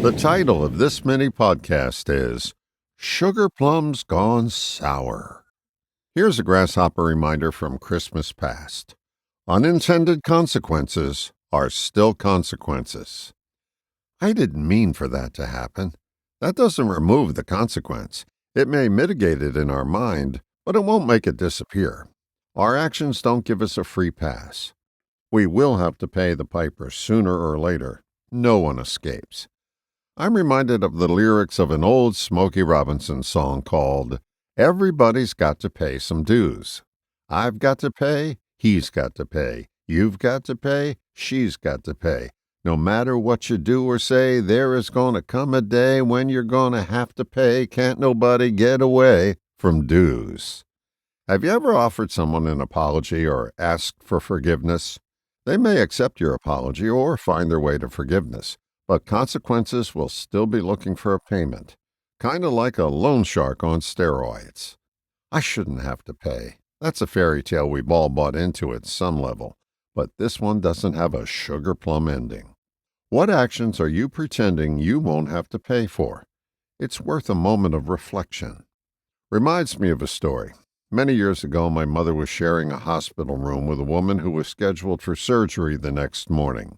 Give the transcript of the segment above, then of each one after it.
The title of this mini podcast is Sugarplums Gone Sour. Here's a grasshopper reminder from Christmas past. Unintended consequences are still consequences. I didn't mean for that to happen. That doesn't remove the consequence. It may mitigate it in our mind, but it won't make it disappear. Our actions don't give us a free pass. We will have to pay the piper sooner or later. No one escapes. I'm reminded of the lyrics of an old Smokey Robinson song called Everybody's Got to Pay Some Dues. I've got to pay, he's got to pay, you've got to pay, she's got to pay. No matter what you do or say, there is going to come a day when you're going to have to pay. Can't nobody get away from dues. Have you ever offered someone an apology or asked for forgiveness? They may accept your apology or find their way to forgiveness, but consequences will still be looking for a payment, kind of like a loan shark on steroids. I shouldn't have to pay. That's a fairy tale we've all bought into at some level, but this one doesn't have a sugar plum ending. What actions are you pretending you won't have to pay for? It's worth a moment of reflection. Reminds me of a story. Many years ago, my mother was sharing a hospital room with a woman who was scheduled for surgery the next morning.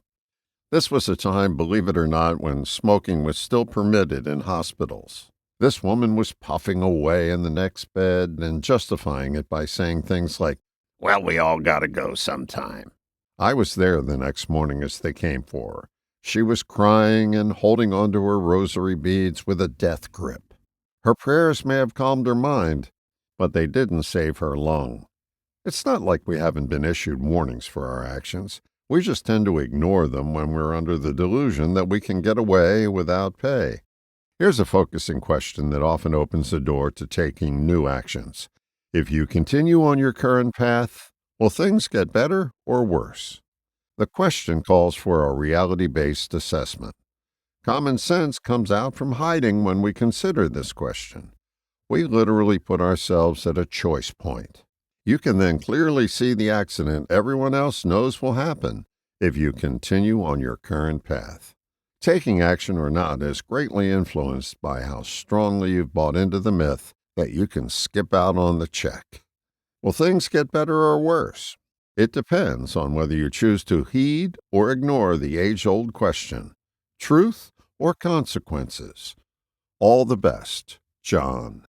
This was a time, believe it or not, when smoking was still permitted in hospitals. This woman was puffing away in the next bed and justifying it by saying things like, "Well, we all gotta go sometime." I was there the next morning as they came for her. She was crying and holding onto her rosary beads with a death grip. Her prayers may have calmed her mind, but they didn't save her lung. It's not like we haven't been issued warnings for our actions. We just tend to ignore them when we're under the delusion that we can get away without pay. Here's a focusing question that often opens the door to taking new actions. If you continue on your current path, will things get better or worse? The question calls for a reality-based assessment. Common sense comes out from hiding when we consider this question. We literally put ourselves at a choice point. You can then clearly see the accident everyone else knows will happen if you continue on your current path. Taking action or not is greatly influenced by how strongly you've bought into the myth that you can skip out on the check. Will things get better or worse? It depends on whether you choose to heed or ignore the age-old question, truth or consequences. All the best, John.